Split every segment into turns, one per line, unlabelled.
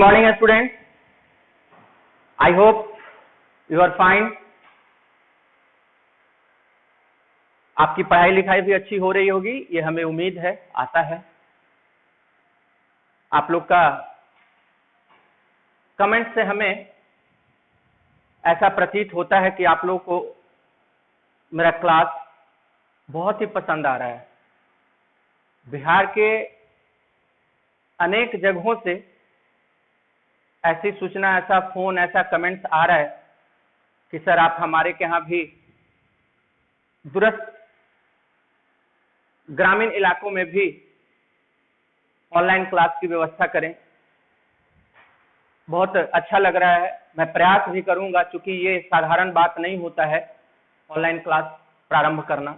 morning students. I hope you are fine. आपकी पढ़ाई लिखाई भी अच्छी हो रही होगी, ये हमें उम्मीद है, आशा है। आप लोग का कमेंट से हमें ऐसा प्रतीत होता है कि आप लोग को मेरा क्लास बहुत ही पसंद आ रहा है। बिहार के अनेक जगहों से ऐसी सूचना, ऐसा फोन, ऐसा कमेंट्स आ रहा है कि सर आप हमारे के यहाँ भी दूरस्थ ग्रामीण इलाकों में भी ऑनलाइन क्लास की व्यवस्था करें। बहुत अच्छा लग रहा है। मैं प्रयास भी करूंगा, क्योंकि ये साधारण बात नहीं होता है ऑनलाइन क्लास प्रारंभ करना।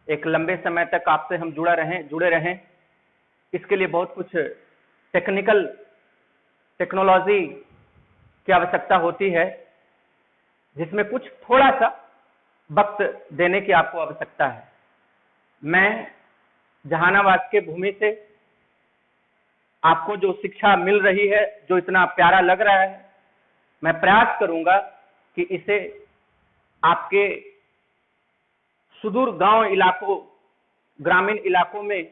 एक लंबे समय तक आपसे हम जुड़े रहें, इसके लिए बहुत कुछ टेक्नोलॉजी की आवश्यकता होती है, जिसमें कुछ थोड़ा सा वक्त देने की आपको आवश्यकता है। मैं जहानाबाद के भूमि से आपको जो शिक्षा मिल रही है, जो इतना प्यारा लग रहा है, मैं प्रयास करूंगा कि इसे आपके सुदूर गांव इलाकों, ग्रामीण इलाकों में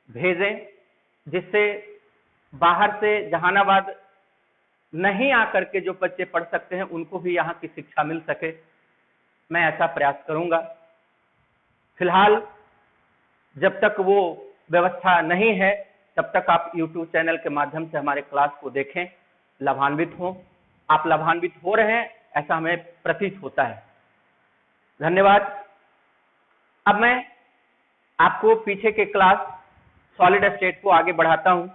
भेजें, जिससे बाहर से जहानाबाद नहीं आकर के जो बच्चे पढ़ सकते हैं उनको भी यहाँ की शिक्षा मिल सके। मैं ऐसा प्रयास करूंगा। फिलहाल जब तक वो व्यवस्था नहीं है, तब तक आप YouTube चैनल के माध्यम से हमारे क्लास को देखें, लाभान्वित हों। आप लाभान्वित हो रहे हैं, ऐसा हमें प्रतीत होता है। धन्यवाद। अब मैं आपको पीछे के क्लास सॉलिड स्टेट को आगे बढ़ाता हूं,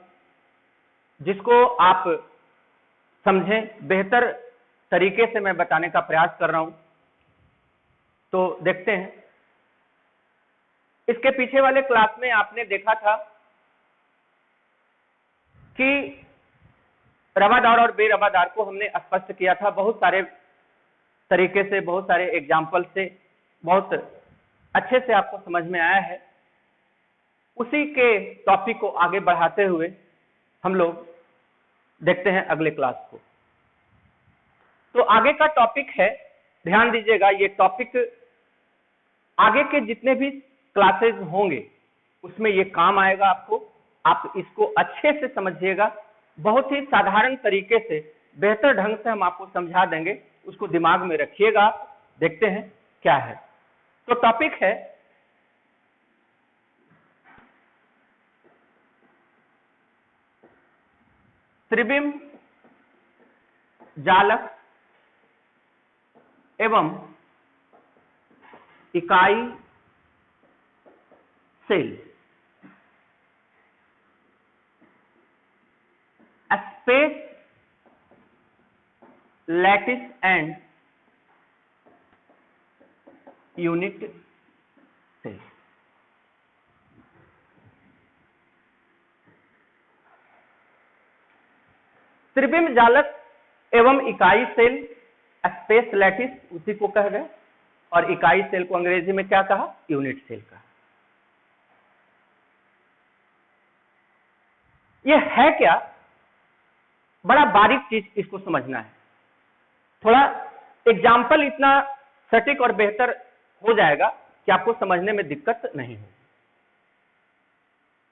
जिसको आप समझें। बेहतर तरीके से मैं बताने का प्रयास कर रहा हूं। तो देखते हैं। इसके पीछे वाले क्लास में आपने देखा था कि रवादार और बेरवादार को हमने स्पष्ट किया था, बहुत सारे तरीके से, बहुत सारे एग्जाम्पल से, बहुत अच्छे से आपको समझ में आया है। उसी के टॉपिक को आगे बढ़ाते हुए हम लोग देखते हैं अगले क्लास को। तो आगे का टॉपिक है, ध्यान दीजिएगा, ये टॉपिक आगे के जितने भी क्लासेस होंगे उसमें ये काम आएगा आपको। आप इसको अच्छे से समझिएगा, बहुत ही साधारण तरीके से, बेहतर ढंग से हम आपको समझा देंगे, उसको दिमाग में रखिएगा। देखते हैं क्या है। तो टॉपिक है त्रिविम जालक एवं इकाई cell, space lattice and unit cell. त्रिविम जालक एवं इकाई सेल, स्पेस लैटिस उसी को कह गए, और इकाई सेल को अंग्रेजी में क्या कहा? यूनिट सेल कहा। यह है क्या? बड़ा बारीक चीज इसको समझना है। थोड़ा एग्जाम्पल इतना सटीक और बेहतर हो जाएगा कि आपको समझने में दिक्कत नहीं होगी।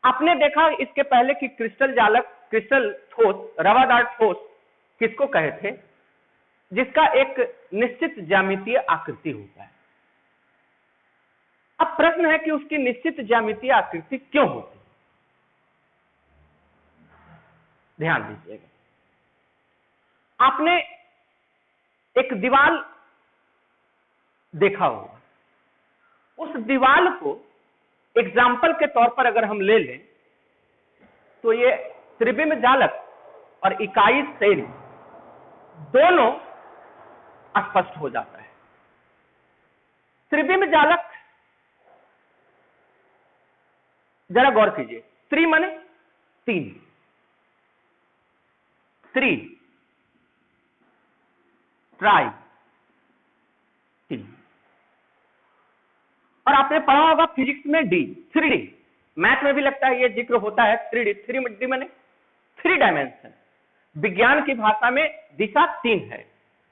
आपने देखा इसके पहले कि क्रिस्टल जालक, क्रिस्टल ठोस, रवादार ठोस किसको कहे थे? जिसका एक निश्चित ज्यामितीय आकृति होता है। अब प्रश्न है कि उसकी निश्चित ज्यामितीय आकृति क्यों होती है? ध्यान दीजिएगा। आपने एक दीवार देखा होगा, उस दीवार को एग्जाम्पल के तौर पर अगर हम ले लें तो ये त्रिविम जालक और इकाई सेल दोनों स्पष्ट हो जाता है। त्रिविम जालक, जरा गौर कीजिए, त्रि माने तीन, थ्री, ट्राई, तीन। और आपने पढ़ा होगा फिजिक्स में डी, 3D, मैथ में भी लगता है ये जिक्र होता है 3D, 3D माने 3 डायमेंशन। विज्ञान की भाषा में दिशा 3 है,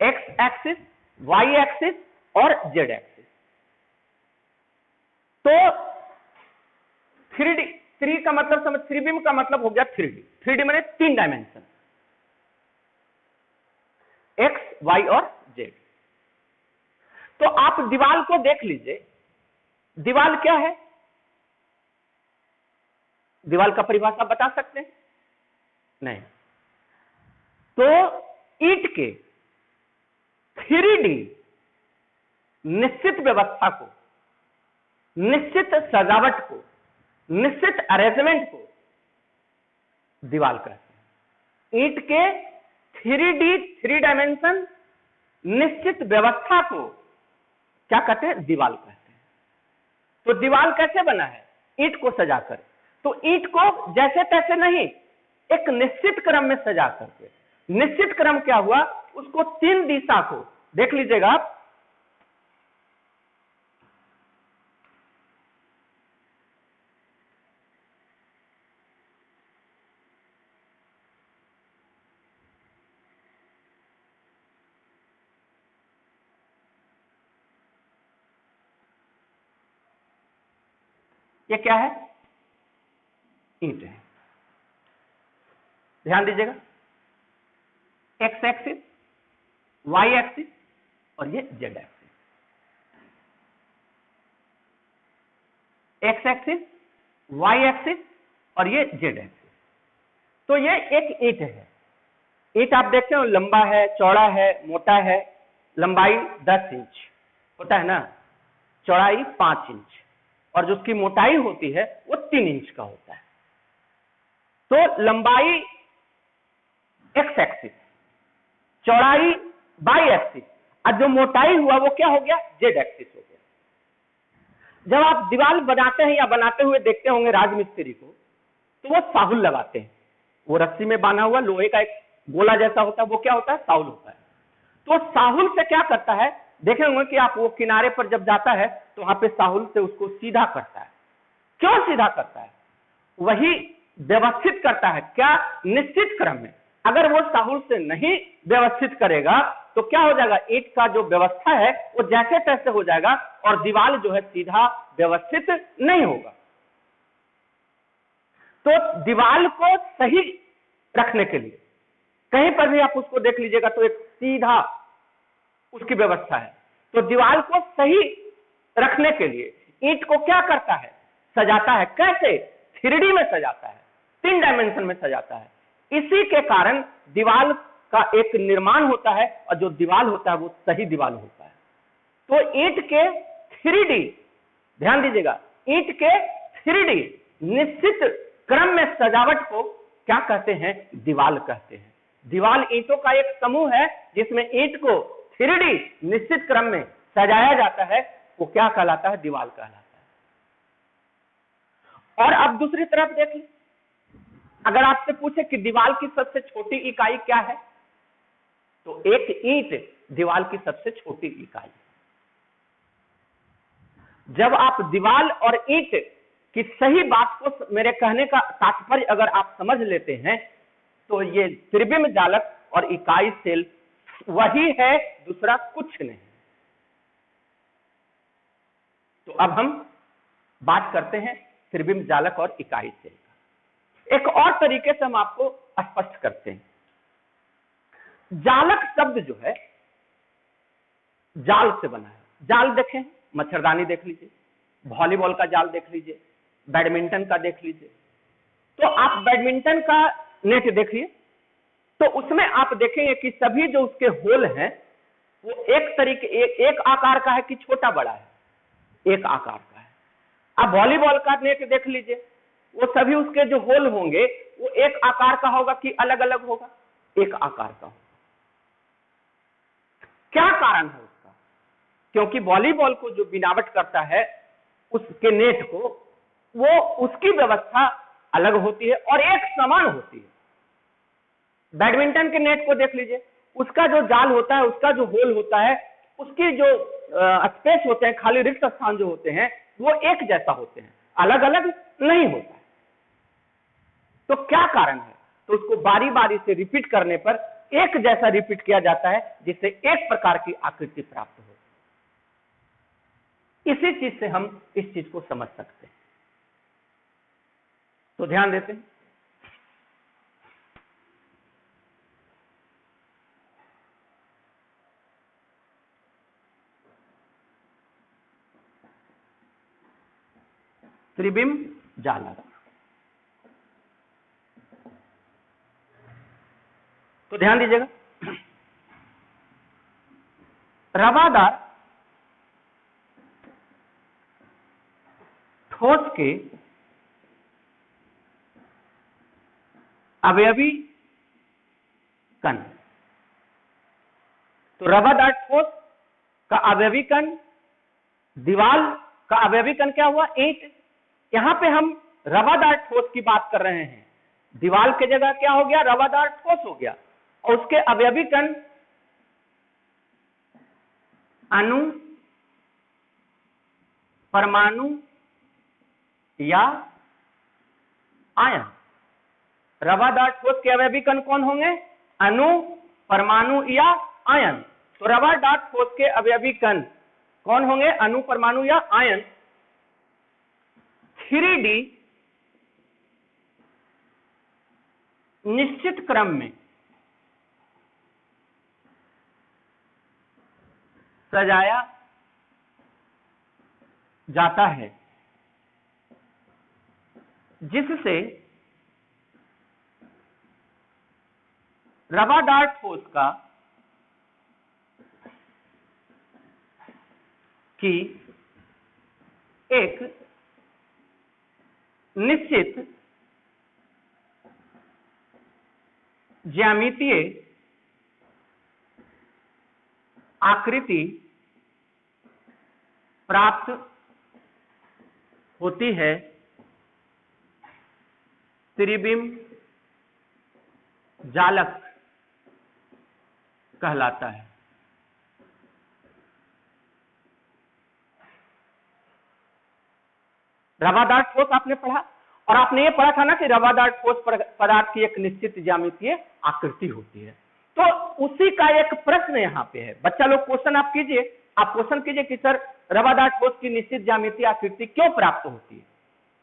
एक्स एक्सिस, वाई एक्सिस और जेड एक्सिस। तो 3D, 3 का मतलब समझ, 3 बीम का मतलब हो गया 3D। 3D माने 3 डायमेंशन, एक्स, वाई और जेड। तो आप दीवार को देख लीजिए, दीवार क्या है? दीवार का परिभाषा बता सकते हैं? नहीं। तो ईंट के 3D निश्चित व्यवस्था को, निश्चित सजावट को, निश्चित अरेंजमेंट को दीवार कहते हैं। ईंट के 3D 3 डायमेंशन निश्चित व्यवस्था को क्या कहते हैं? दीवार कहते हैं। तो दीवार कैसे बना है? ईंट को सजाकर। तो ईंट को जैसे तैसे नहीं, एक निश्चित क्रम में सजा करके। निश्चित क्रम क्या हुआ? उसको 3 दिशा को देख लीजिएगा आप, ये क्या है? ईंट है। ध्यान दीजिएगा, एक्स एक्सिस, वाई एक्सिस और ये Z axis. X axis, Y axis और ये जेड एक्सिस। तो ये एक ईंट है। ईंट आप देखते हो लंबा है, चौड़ा है, मोटा है। लंबाई 10 इंच होता है ना, चौड़ाई 5 इंच और जो उसकी मोटाई होती है वो 3 इंच का होता है। तो लंबाई एक्स एक्सिस, चौड़ाई वाई एक्सिस और जो मोटाई हुआ वो क्या हो गया? जेड एक्सिस हो गया। जब आप दीवार बनाते हैं या बनाते हुए देखते होंगे राजमिस्त्री को, तो वो साहुल लगाते हैं। वो रस्सी में बांधा हुआ लोहे का एक गोला जैसा होता है, वो क्या होता है? साहुल होता है। तो साहुल से क्या करता है? देखे होंगे कि आप वो किनारे पर जब जाता है तो वहां पे साहुल से उसको सीधा करता है। क्यों सीधा करता है? वही व्यवस्थित करता है। क्या? निश्चित क्रम में। अगर वो साहुल से नहीं व्यवस्थित करेगा तो क्या हो जाएगा? ईंट का जो व्यवस्था है वो जैसे तैसे हो जाएगा और दीवार जो है सीधा व्यवस्थित नहीं होगा। तो दीवार को सही रखने के लिए कहीं पर भी आप उसको देख लीजिएगा तो एक सीधा उसकी व्यवस्था है। तो दीवार को सही रखने के लिए ईंट को क्या करता है? सजाता है। कैसे? 3D में सजाता है, 3 डायमेंशन में सजाता है। इसी के कारण दीवार का एक निर्माण होता है और जो दीवार होता है वो सही दीवार होता है। तो ईंट के 3D, ध्यान दीजिएगा, ईंट के 3D निश्चित क्रम में सजावट को क्या कहते हैं? दीवार कहते हैं। दीवार ईंटों का एक समूह है जिसमें ईंट को 3D निश्चित क्रम में सजाया जाता है, वो क्या कहलाता है? दीवार कहलाता है। और अब दूसरी तरफ देखिए, अगर आपसे पूछे कि दीवार की सबसे छोटी इकाई क्या है, तो एक ईंट दीवार की सबसे छोटी इकाई। जब आप दीवार और ईंट की सही बात को, मेरे कहने का तात्पर्य अगर आप समझ लेते हैं, तो ये त्रिविम जालक और इकाई सेल वही है, दूसरा कुछ नहीं। तो अब हम बात करते हैं त्रिविम जालक और इकाई सेल का। एक और तरीके से हम आपको स्पष्ट करते हैं। जालक शब्द जो है जाल से बना है। जाल देखें, मच्छरदानी देख लीजिए, वॉलीबॉल का जाल देख लीजिए, बैडमिंटन का देख लीजिए। तो आप बैडमिंटन का नेट देखिए, तो उसमें आप देखेंगे कि सभी जो उसके होल हैं वो एक तरीके एक आकार का है कि छोटा बड़ा है? एक आकार का है। आप वॉलीबॉल का नेट देख लीजिए, वो सभी उसके जो होल होंगे वो एक आकार का होगा कि अलग अलग होगा? एक आकार का होगा। क्या कारण है उसका? क्योंकि वॉलीबॉल को जो बनावट करता है उसके नेट को, वो उसकी व्यवस्था अलग होती है और एक समान होती है। बैडमिंटन के नेट को देख लीजिए, उसका जो जाल होता है, उसका जो होल होता है, उसकी जो स्पेस होते हैं, खाली रिक्त स्थान जो होते हैं, वो एक जैसा होते हैं, अलग अलग नहीं होता है। तो क्या कारण है? तो उसको बारी बारी से रिपीट करने पर एक जैसा रिपीट किया जाता है, जिससे एक प्रकार की आकृति प्राप्त हो। इसी चीज से हम इस चीज को समझ सकते हैं। तो ध्यान देते हैं। त्रिबिंब जालक। तो ध्यान दीजिएगा, रवादार ठोस के अवयवी कण। तो रवादार ठोस का अवयवी कण, दीवार का अवयवी कण क्या हुआ? ईंट। यहां पे हम रवादार ठोस की बात कर रहे हैं, दीवार की जगह क्या हो गया? रवादार ठोस हो गया। और उसके अवयवी कण अणु, परमाणु या आयन। रवादार ठोस के अवयवी कण कौन होंगे? अणु, परमाणु या आयन। तो रवादार ठोस के अवयवी कण कौन होंगे? अणु, परमाणु या आयन। 3D निश्चित क्रम में सजाया जाता है, जिससे रवादार ठोस का की एक निश्चित ज्यामितीय आकृति प्राप्त होती है, त्रिबिंब जालक कहलाता है। रवादार ठोस आपने पढ़ा, और आपने ये पढ़ा था ना कि रवादार ठोस पदार्थ की एक निश्चित ज्यामितीय आकृति होती है। तो उसी का एक प्रश्न यहाँ पे है। बच्चा लोग क्वेश्चन आप कीजिए, आप क्वेश्चन कीजिए कि सर रवादार ठोस की निश्चित ज्यामितीय आकृति क्यों प्राप्त होती है?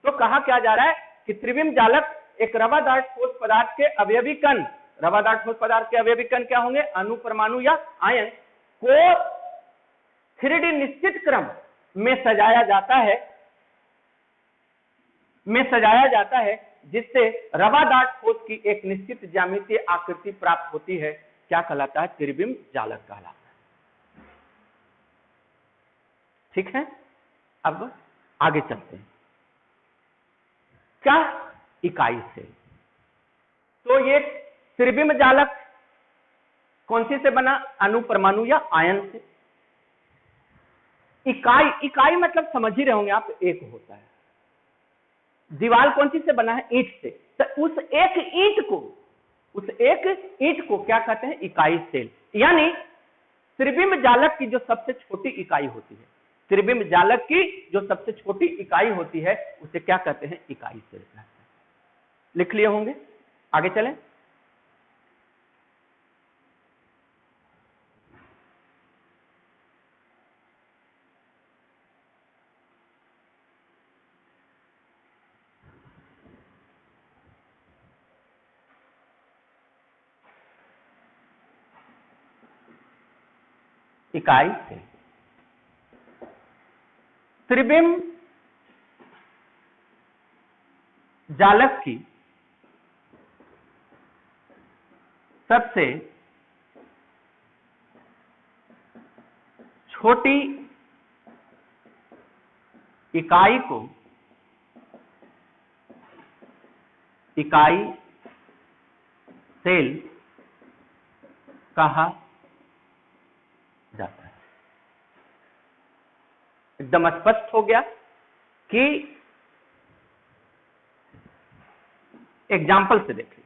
तो कहा क्या जा रहा है कि त्रिबिंब जालक एक रवादार ठोस पदार्थ के अवयवी कण, रवादार ठोस पदार्थ के अवयवी कण क्या होंगे? अणु, परमाणु या आयन को 3D निश्चित क्रम में सजाया जाता है, जिससे रवादार ठोस की एक निश्चित ज्यामितीय आकृति प्राप्त होती है। क्या कहलाता है? त्रिबिंब जालक कहलाता है। ठीक है, अब आगे चलते हैं। क्या इकाई से? तो ये त्रिबिंब जालक कौन सी से बना? अणु, परमाणु या आयन से। इकाई मतलब समझ ही रहे होंगे आप, एक होता है। दीवार कौन सी से बना है? ईंट से। तो उस एक ईंट को क्या कहते हैं? इकाई सेल। यानी त्रिबिंब जालक की जो सबसे छोटी इकाई होती है, त्रिबिंब जालक की जो सबसे छोटी इकाई होती है, उसे क्या कहते हैं? इकाई सेल कहते हैं। लिख लिए होंगे, आगे चलें। इकाई से त्रिबिंब जालक की सबसे छोटी इकाई को इकाई सेल कहा जाता है। एकदम स्पष्ट हो गया कि एग्जाम्पल से देखिए।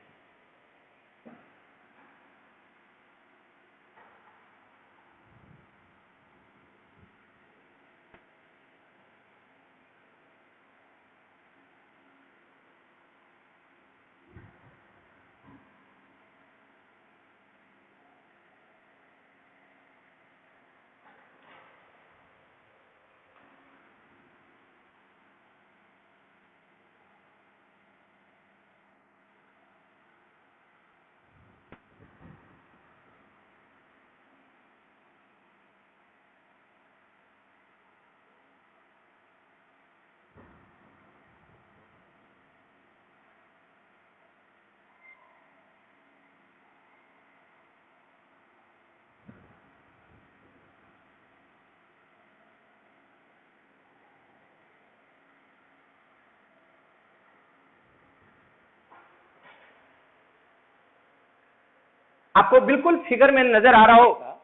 आपको बिल्कुल फिगर में नजर आ रहा होगा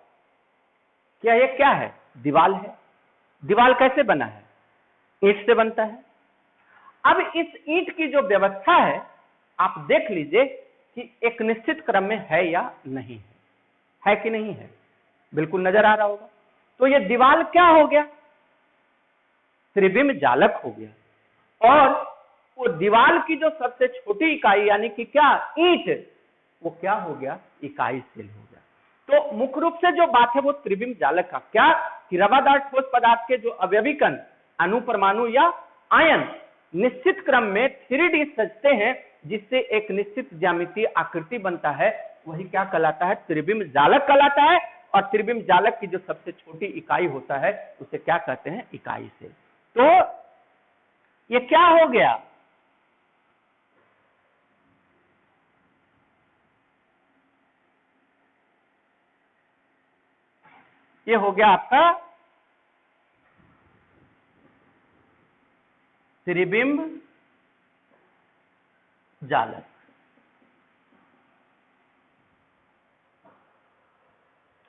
क्या ये क्या है, दीवाल है। दीवाल कैसे बना है, ईंट से बनता है। अब इस ईंट की जो व्यवस्था है आप देख लीजिए कि एक निश्चित क्रम में है या नहीं है कि नहीं है, बिल्कुल नजर आ रहा होगा। तो ये दीवाल क्या हो गया, त्रिविम जालक हो गया। और वो दीवाल की जो सबसे छोटी इकाई यानी कि क्या, ईंट, वो क्या हो गया, इकाई सेल हो गया। तो मुख्य रूप से जो बात है वो त्रिविम जालक का क्या, कि रवादार ठोस पदार्थ के जो अवयवी कण, अणु, परमाणु या आयन निश्चित क्रम में 3D सजते हैं जिससे एक निश्चित ज्यामितीय आकृति बनता है, वही क्या कहलाता है, त्रिविम जालक कहलाता है। और त्रिविम जालक की जो सबसे छोटी इकाई होता है उसे क्या कहते हैं, इकाई सेल। तो ये क्या हो गया, ये हो गया आपका त्रिबिंब जालक।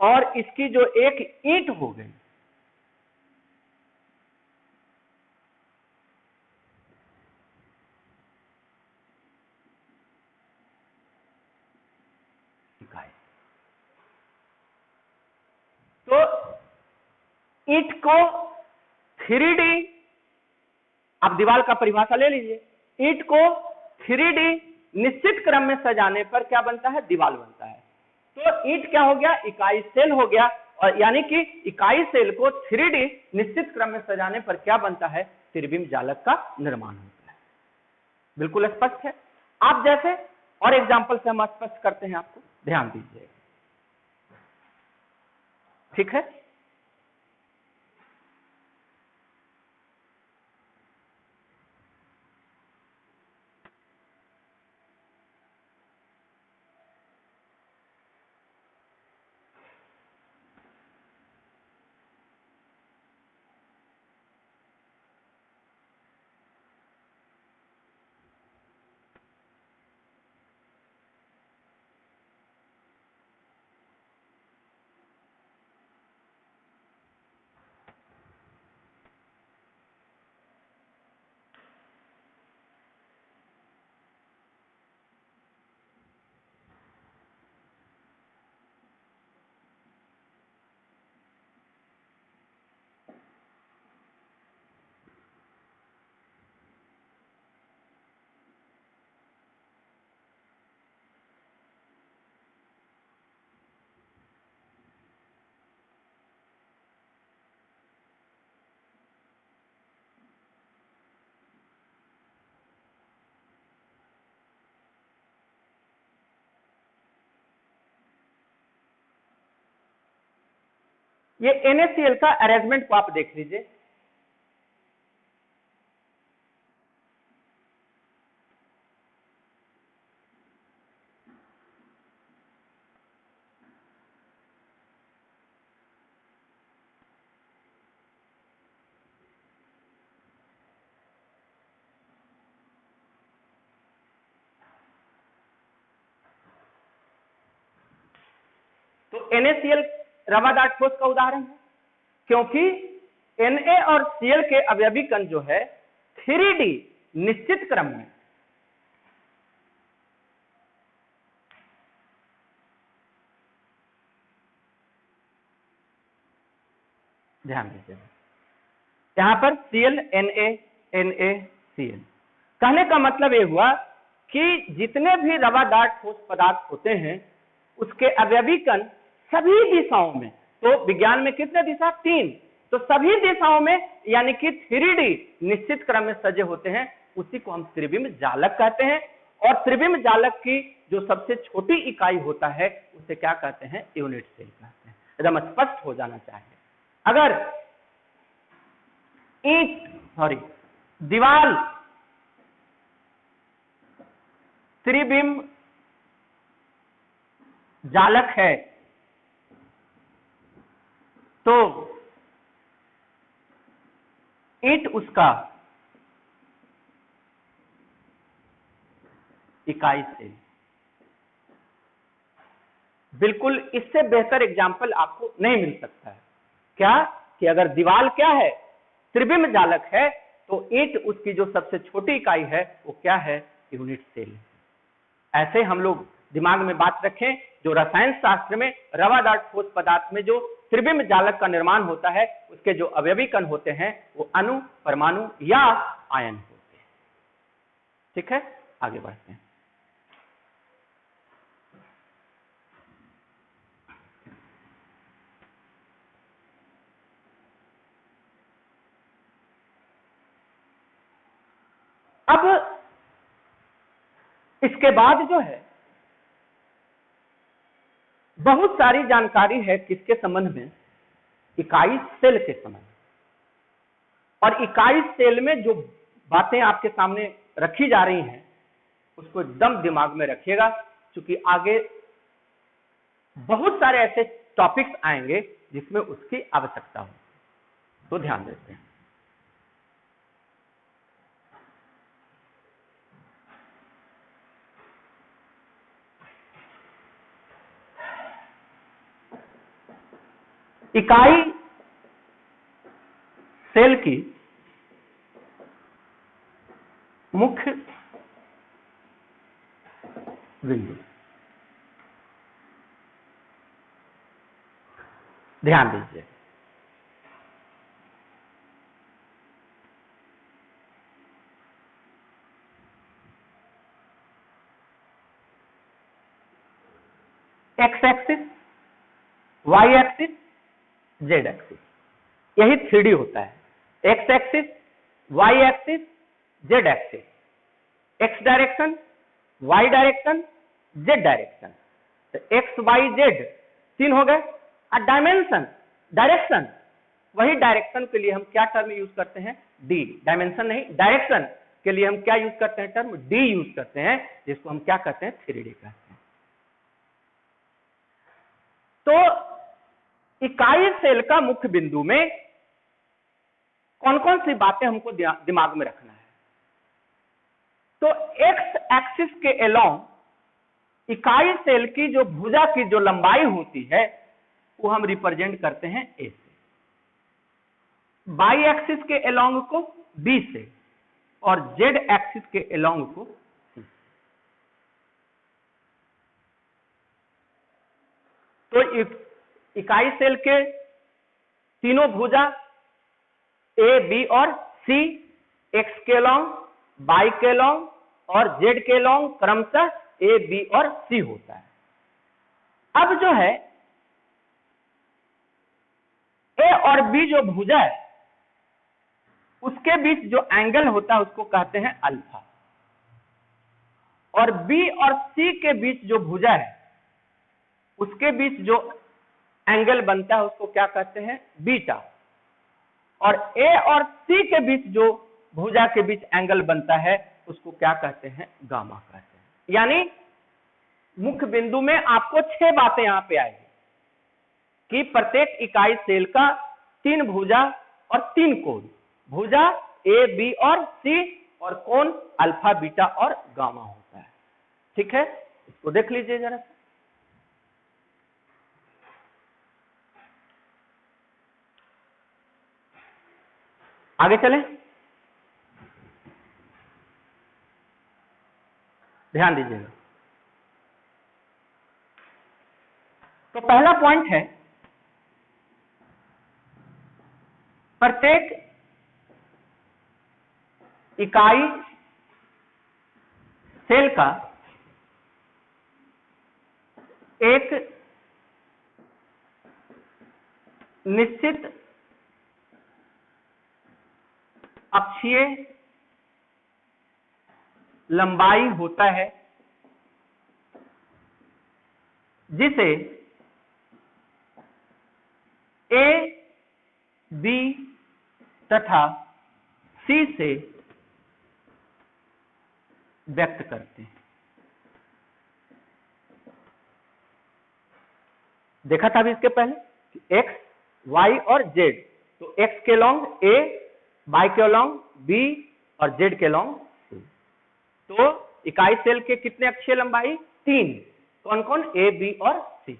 और इसकी जो एक ईंट हो गई, इकाई। तो ईंट को 3D, आप दीवार का परिभाषा ले लीजिए, ईंट को 3D निश्चित क्रम में सजाने पर क्या बनता है, दीवार बनता है। तो ईंट क्या हो गया, इकाई सेल हो गया। और यानी कि इकाई सेल को 3D निश्चित क्रम में सजाने पर क्या बनता है, त्रिविम जालक का निर्माण होता है। बिल्कुल स्पष्ट है। आप जैसे और एग्जांपल से हम स्पष्ट करते हैं, आपको ध्यान दीजिए, ठीक है। ये NaCl का अरेंजमेंट को आप देख लीजिए। तो NaCl रवादार ठोस का उदाहरण है, क्योंकि Na और Cl के अवयवी कण जो है 3D निश्चित क्रम में, ध्यान दीजिए यहां पर Cl Na Na Cl, कहने का मतलब यह हुआ कि जितने भी रवादार ठोस पदार्थ होते हैं उसके अवयवी कण सभी दिशाओं में, तो विज्ञान में कितने दिशा, 3, तो सभी दिशाओं में यानी कि 3D निश्चित क्रम में सजे होते हैं, उसी को हम त्रिविम जालक कहते हैं। और त्रिविम जालक की जो सबसे छोटी इकाई होता है उसे क्या कहते हैं, यूनिट सेल कहते हैं। एकदम स्पष्ट हो जाना चाहिए। अगर दीवाल त्रिविम जालक है तो ईंट उसका इकाई सेल, बिल्कुल इससे बेहतर एग्जाम्पल आपको नहीं मिल सकता है। क्या कि अगर दीवार क्या है, त्रिविम जालक है, तो ईंट उसकी जो सबसे छोटी इकाई है वो क्या है, यूनिट सेल। ऐसे हम लोग दिमाग में बात रखें, जो रसायन शास्त्र में रवादार ठोस पदार्थ में जो त्रिविम जालक का निर्माण होता है, उसके जो अवयवी कण होते हैं वो अणु, परमाणु या आयन होते हैं। ठीक है, आगे बढ़ते हैं। अब इसके बाद जो है बहुत सारी जानकारी है किसके संबंध में, इकाई सेल के संबंध में। और इकाई सेल में जो बातें आपके सामने रखी जा रही हैं उसको एकदम दिमाग में रखिएगा, क्योंकि आगे बहुत सारे ऐसे टॉपिक्स आएंगे जिसमें उसकी आवश्यकता हो, तो ध्यान देते हैं। इकाई सेल की मुख्य बिंदु, ध्यान दीजिए। X axis, Y axis, Z axis, यही 3D होता है। X axis, Y axis, Z axis, X direction, Y direction, Z direction. तो एक्स वाई जेड 3 हो गए। और डायमेंशन, डायरेक्शन, वही डायरेक्शन के लिए हम क्या टर्म यूज करते हैं, डी। डायमेंशन नहीं, डायरेक्शन के लिए हम क्या यूज करते हैं, टर्म डी यूज करते हैं, जिसको हम क्या कहते हैं, 3D कहते हैं। तो इकाई सेल का मुख्य बिंदु में कौन कौन सी बातें हमको दिमाग में रखना है। तो एक्स एक्सिस के अलोंग इकाई सेल की जो भुजा की जो लंबाई होती है वो हम रिप्रेजेंट करते हैं ए से, बाई एक्सिस के अलोंग को बी से, और जेड एक्सिस के अलोंग को सी। तो इकाई सेल के तीनों भुजा ए, बी और सी, एक्स के लॉन्ग, बाई के लॉन्ग और जेड के लॉन्ग क्रमशः ए, बी और सी होता है। अब जो है ए और बी जो भुजा है उसके बीच जो एंगल होता है उसको कहते हैं अल्फा, और बी और सी के बीच जो भुजा है उसके बीच जो एंगल बनता है उसको क्या कहते हैं, बीटा, और ए और सी के बीच जो भुजा के बीच एंगल बनता है उसको क्या कहते हैं, गामा कहते हैं। यानी मुख्य बिंदु में आपको 6 बातें यहां पे आएगी कि प्रत्येक इकाई सेल का 3 भुजा और 3 कोण, भुजा ए, बी और सी, और कोण अल्फा, बीटा और गामा होता है। ठीक है, इसको देख लीजिए जरा। आगे चलें, ध्यान दीजिएगा। तो पहला पॉइंट है, प्रत्येक इकाई सेल का एक निश्चित अक्षीय लंबाई होता है जिसे ए, बी तथा सी से व्यक्त करते हैं। देखा था अभी इसके पहले एक्स, वाई और जेड। तो एक्स के लॉन्ग ए, वाई के लॉन्ग बी और जेड के लॉन्ग सी। तो इकाई सेल के कितने अक्षीय लंबाई, 3। कौन कौन, ए, बी और सी।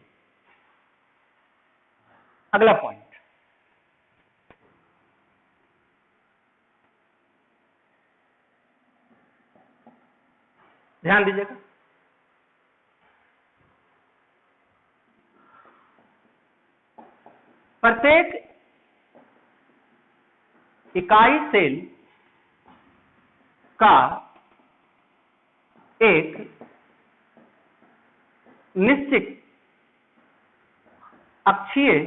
अगला पॉइंट, ध्यान दीजिएगा। प्रत्येक इकाई सेल का एक निश्चित अक्षीय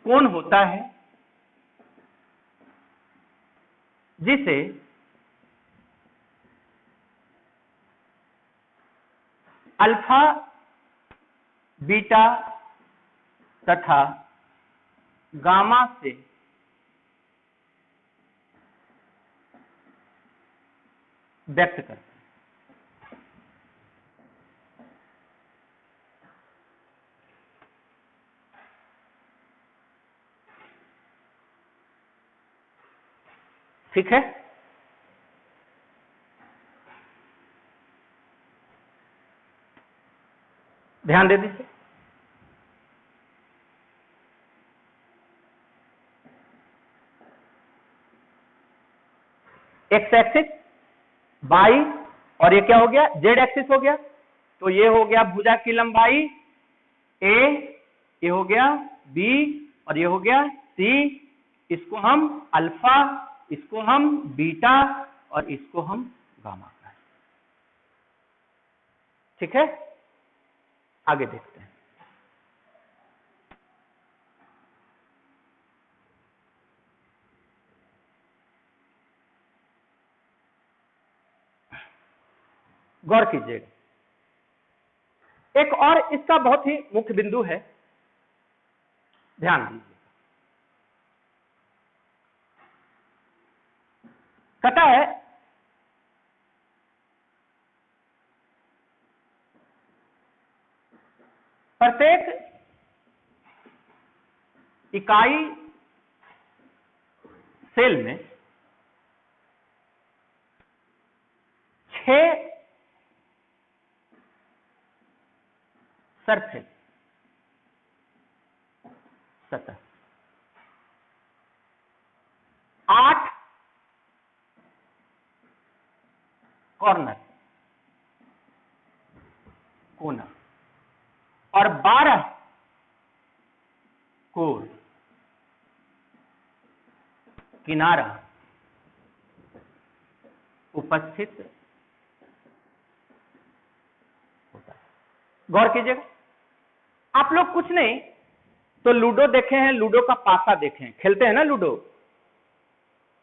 कोण होता है जिसे अल्फा, बीटा तथा गामा से व्यक्त करते हैं। ठीक है, ध्यान दे दीजिए। एक्स एक्सिस बाई, और ये क्या हो गया, जेड एक्सिस हो गया। तो ये हो गया भुजा की लंबाई ए, ये हो गया बी, और ये हो गया सी। इसको हम अल्फा, इसको हम बीटा, और इसको हम गामा कहें। ठीक है, आगे देखते हैं। गौर कीजिएगा, एक और इसका बहुत ही मुख्य बिंदु है, ध्यान दीजिए। सतह प्रत्येक इकाई सेल में 6 सरफेस सतह, 8 कॉर्नर कोना और 12 कोण किनारा उपस्थित होता है। गौर कीजिएगा, आप लोग कुछ नहीं तो लूडो देखे हैं, लूडो का पासा देखे हैं, खेलते हैं ना लूडो।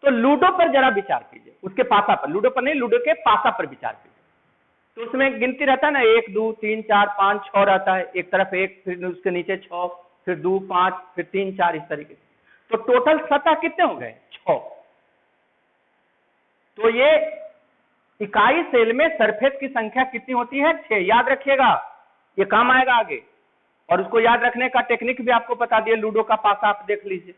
तो लूडो पर जरा विचार कीजिए, उसके पासा पर, लूडो पर नहीं, लूडो के पासा पर विचार कीजिए। तो उसमें गिनती रहता है ना, 1 2 3 4 5 6 रहता है, एक तरफ 1, फिर उसके नीचे 6, फिर 2 5, फिर 3 4, इस तरीके से। तो टोटल सतह कितने हो गए, 6। तो ये इकाई सेल में सरफेस की संख्या कितनी होती है, 6। याद रखिएगा, ये काम आएगा आगे। और उसको याद रखने का टेक्निक भी आपको बता दिए, लूडो का पासा आप देख लीजिए।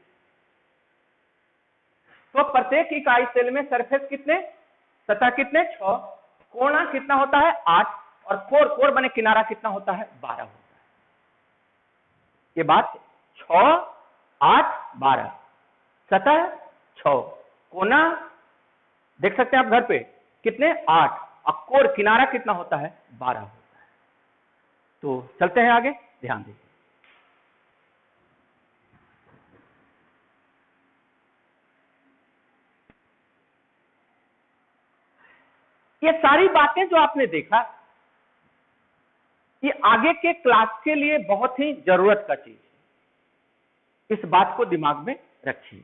तो प्रत्येक इकाई सेल में सरफेस कितने, सतह कितने, 6। कोणा कितना होता है, 8, और कोण बने किनारा कितना होता है, 12 होता है। ये बात 6 8 12, सतह 6, कोना देख सकते हैं आप घर पे कितने, 8, और कोण किनारा कितना होता है, 12 होता है। तो चलते हैं आगे, ध्यान दीजिए। ये सारी बातें जो आपने देखा, ये आगे के क्लास के लिए बहुत ही जरूरत का चीज है, इस बात को दिमाग में रखिए।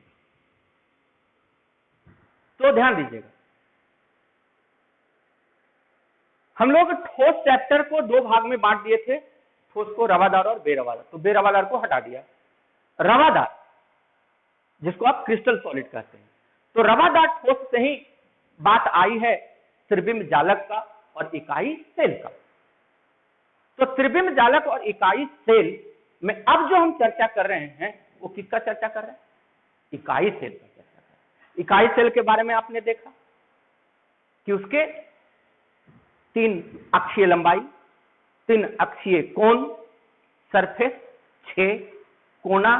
तो ध्यान दीजिएगा, हम लोग ठोस चैप्टर को 2 भाग में बांट दिए थे, ठोस को रवादार और बेरवादार। तो बेरवादार को हटा दिया, रवादार जिसको आप क्रिस्टल सॉलिड कहते हैं। तो रवादार ठोस से ही बात आई है त्रिविम जालक का और इकाई सेल का। तो त्रिविम जालक और इकाई सेल में अब जो हम चर्चा कर रहे हैं वो किसका चर्चा कर रहे हैं, इकाई सेल का चर्चा कर रहे हैं। इकाई सेल के बारे में आपने देखा कि उसके 3 अक्षीय लंबाई, 3 अक्षीय कोण, सरफेस 6, कोना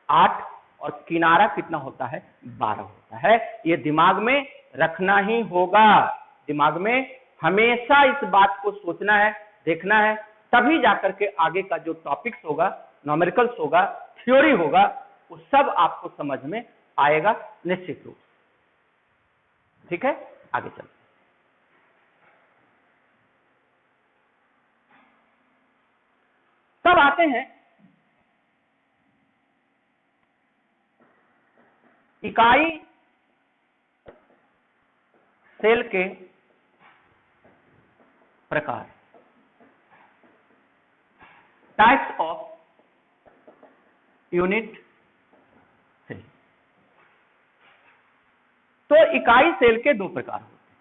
8 और किनारा कितना होता है? 12 होता है। ये दिमाग में रखना ही होगा, दिमाग में हमेशा इस बात को सोचना है, देखना है, तभी जाकर के आगे का जो टॉपिक्स होगा, न्यूमेरिकल्स होगा, थ्योरी होगा, वो सब आपको समझ में आएगा निश्चित रूप से। ठीक है, आगे चलते। तब आते हैं इकाई सेल के प्रकार, टाइप्स ऑफ यूनिट सेल। तो इकाई सेल के दो प्रकार होते हैं।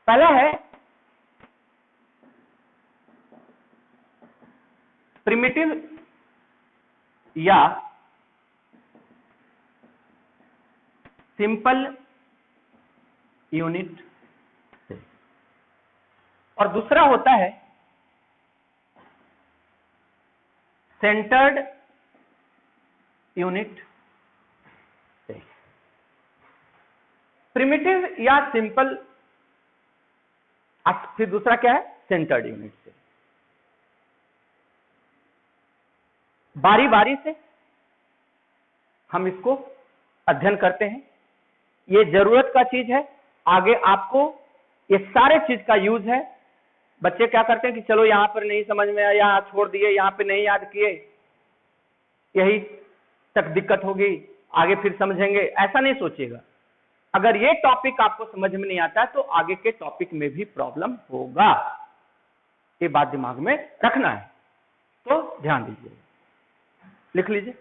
पहला है प्रिमिटिव या सिंपल यूनिट सेल, और दूसरा होता है सेंटर्ड यूनिट सेल। प्रिमिटिव या सिंपल, फिर दूसरा क्या है? Centered unit cell. बारी बारी से हम इसको अध्ययन करते हैं, ये जरूरत का चीज है, आगे आपको ये सारे चीज का यूज है। बच्चे क्या करते हैं कि चलो यहां पर नहीं समझ में आया, यहां छोड़ दिए, यहां पे नहीं याद किए, यही तक दिक्कत होगी, आगे फिर समझेंगे, ऐसा नहीं सोचिएगा। अगर ये टॉपिक आपको समझ में नहीं आता तो आगे के टॉपिक में भी प्रॉब्लम होगा, ये बात दिमाग में रखना है, तो ध्यान दीजिए, लिख लीजिए।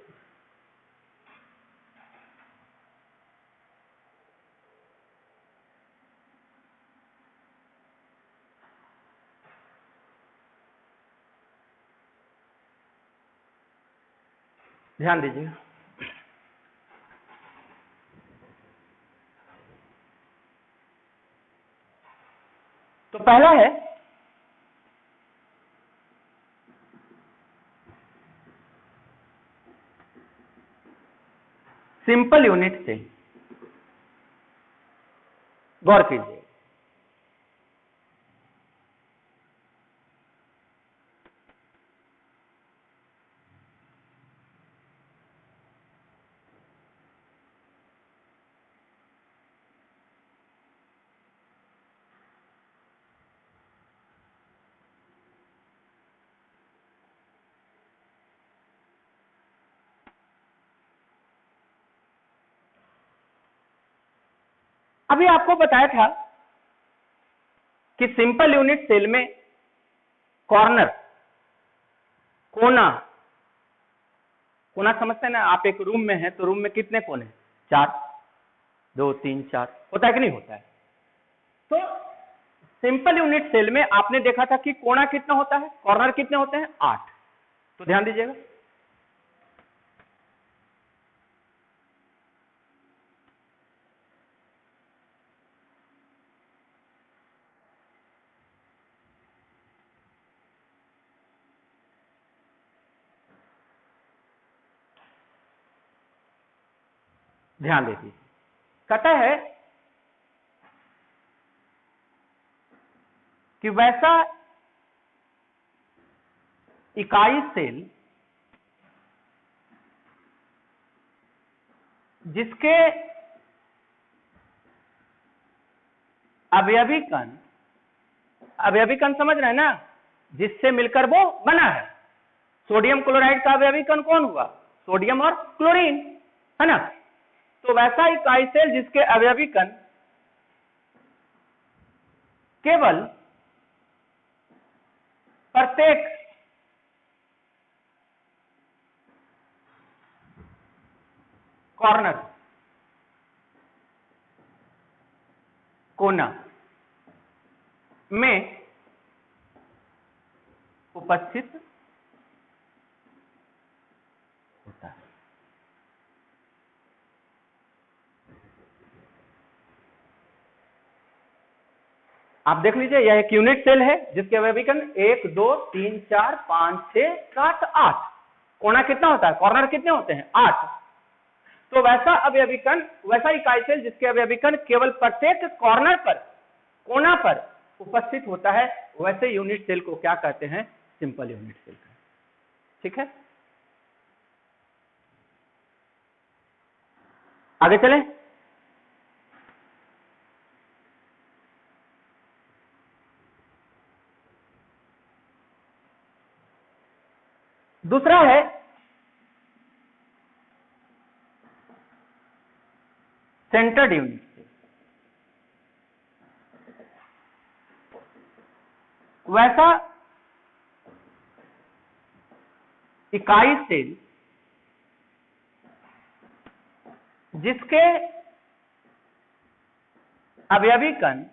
ध्यान दीजिए। तो पहला है सिंपल यूनिट सेल। गौर कीजिए, अभी आपको बताया था कि सिंपल यूनिट सेल में कॉर्नर, कोना, कोना समझते हैं ना? आप एक रूम में हैं तो रूम में कितने कोने? 4, 2, 3, 4 होता है कि नहीं होता है? तो सिंपल यूनिट सेल में आपने देखा था कि कोना कितना होता है, कॉर्नर कितने होते हैं? 8। तो ध्यान दीजिएगा, ध्यान दीजिए। कहता है कि वैसा इकाई सेल जिसके अवयवी कण, अवयवी कण समझ रहे हैं ना, जिससे मिलकर वो बना है। सोडियम क्लोराइड का अवयवी कण कौन हुआ? सोडियम और क्लोरीन, है ना? तो वैसा इकाई सेल जिसके अवयवी कण केवल प्रत्येक कॉर्नर, कोना में उपस्थित होता है। आप देख लीजिए, यह एक यूनिट सेल है जिसके अवयवीकरण 1 2 3 4 5 6 7 8। कोना कितना होता है, कॉर्नर कितने होते हैं, 8। तो वैसा अवयवीकरण, वैसा इकाई सेल जिसके अवयवीकरण केवल प्रत्येक कॉर्नर पर, कोना पर उपस्थित होता है, वैसे यूनिट सेल को क्या कहते हैं, सिंपल यूनिट सेल। ठीक है, आगे चलें। दूसरा है सेंटर्ड यूनिट सेल। वैसा इकाई सेल जिसके अवयवीकरण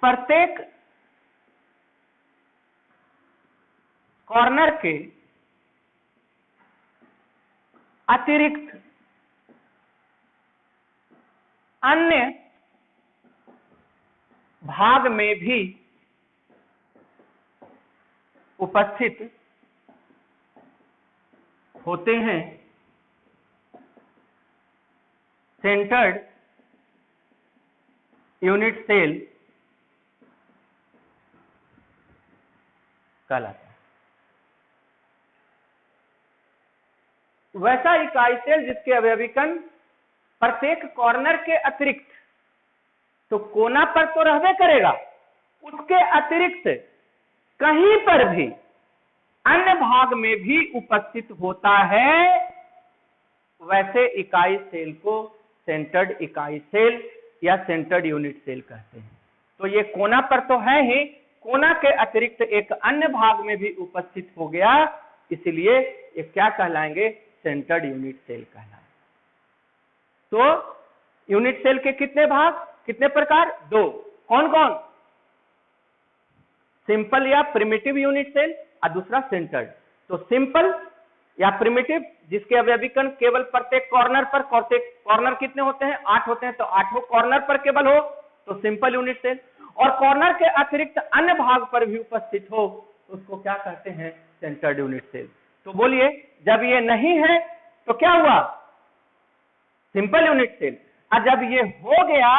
प्रत्येक कॉर्नर के अतिरिक्त अन्य भाग में भी उपस्थित होते हैं, सेंटर्ड यूनिट सेल कहलाता है। वैसा इकाई सेल जिसके अवयवीकरण प्रत्येक कॉर्नर के अतिरिक्त, तो कोना पर तो रहबे करेगा, उसके अतिरिक्त कहीं पर भी अन्य भाग में भी उपस्थित होता है, वैसे इकाई सेल को सेंटर्ड इकाई सेल या सेंटर्ड यूनिट सेल कहते हैं। तो ये कोना पर तो है ही, कोना के अतिरिक्त एक अन्य भाग में भी उपस्थित हो गया, इसलिए ये क्या कहलाएंगे, सेंटर्ड यूनिट सेल कहलाएंगे। तो यूनिट सेल के कितने भाग, कितने प्रकार, 2। कौन कौन, सिंपल या प्रिमिटिव यूनिट सेल और दूसरा सेंटर्ड। तो सिंपल या प्रिमिटिव जिसके अवयवीकरण केवल प्रत्येक कॉर्नर पर, कॉर्नर कितने होते हैं, 8 होते हैं, तो 8 कॉर्नर पर केवल हो तो सिंपल यूनिट सेल, और कॉर्नर के अतिरिक्त अन्य भाग पर भी उपस्थित हो तो उसको क्या कहते हैं, सेंटर्ड यूनिट सेल। तो बोलिए, जब ये नहीं है तो क्या हुआ, सिंपल यूनिट सेल। और जब ये हो गया,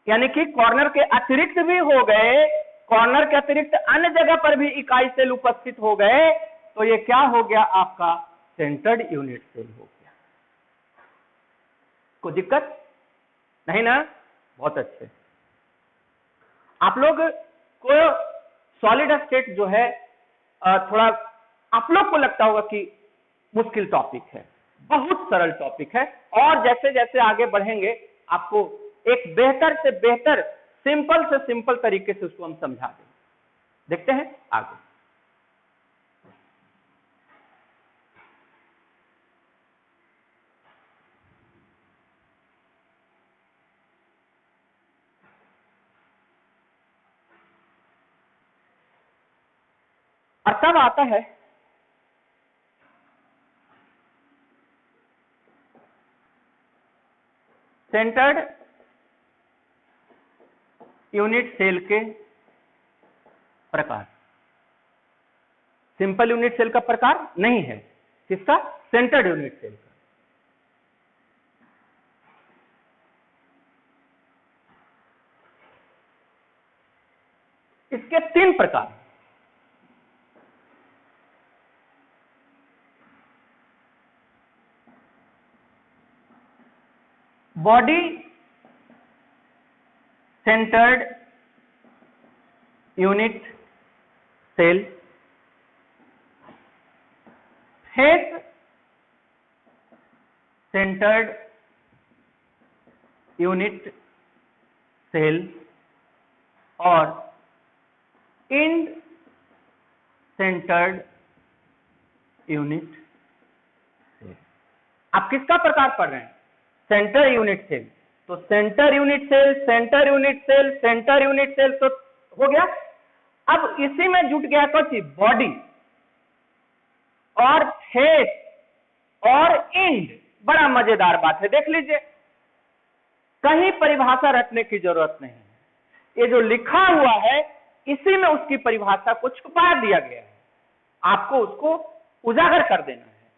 यानी कि कॉर्नर के अतिरिक्त भी हो गए, कॉर्नर के अतिरिक्त अन्य जगह पर भी इकाई सेल उपस्थित हो गए, तो ये क्या हो गया, आपका सेंटर्ड यूनिट सेल हो गया। कोई दिक्कत नहीं ना, बहुत अच्छे। आप लोग को सॉलिड स्टेट जो है थोड़ा आप लोग को लगता होगा कि मुश्किल टॉपिक है, बहुत सरल टॉपिक है, और जैसे जैसे आगे बढ़ेंगे आपको एक बेहतर से बेहतर, सिंपल से सिंपल तरीके से उसको हम समझा देंगे। देखते हैं आगे। और तब आता है सेंटर्ड यूनिट सेल के प्रकार। सिंपल यूनिट सेल का प्रकार नहीं है, किसका, सेंटर्ड यूनिट सेल का। इसके 3 प्रकार। Body centered unit cell, face centered unit cell और इंड सेंटर्ड यूनिट सेल। आप किसका प्रकार पढ़ रहे हैं, सेंटर यूनिट सेल। तो center unit cell, center unit cell, center unit cell तो हो गया। अब इसी में जुट गया कौन सी, बॉडी और फेस और इंड। बड़ा मजेदार बात है, देख लीजिए, कहीं परिभाषा रटने की जरूरत नहीं है, ये जो लिखा हुआ है इसी में उसकी परिभाषा को छुपा दिया गया है, आपको उसको उजागर कर देना है।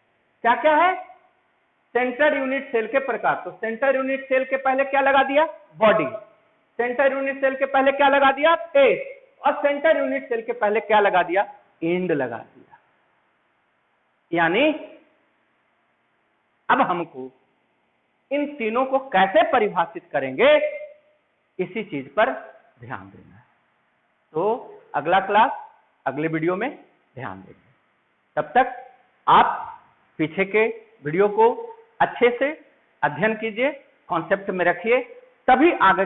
क्या क्या है? सेंटर यूनिट सेल के प्रकार। तो सेंटर यूनिट सेल के पहले क्या लगा दिया? बॉडी। सेंटर यूनिट सेल के पहले क्या लगा दिया? फेस। और सेंटर यूनिट सेल के पहले क्या लगा दिया? एंड लगा दिया। यानी अब हमको इन तीनों को कैसे परिभाषित करेंगे, इसी चीज पर ध्यान देना है। तो अगला क्लास अगले वीडियो में ध्यान देंगे। तब तक आप पीछे के वीडियो को अच्छे से अध्ययन कीजिए, कॉन्सेप्ट में रखिए, तभी आगे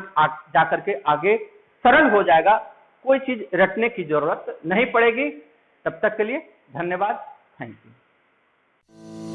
जाकर के आगे सरल हो जाएगा, कोई चीज रटने की जरूरत नहीं पड़ेगी। तब तक के लिए धन्यवाद। Thank you.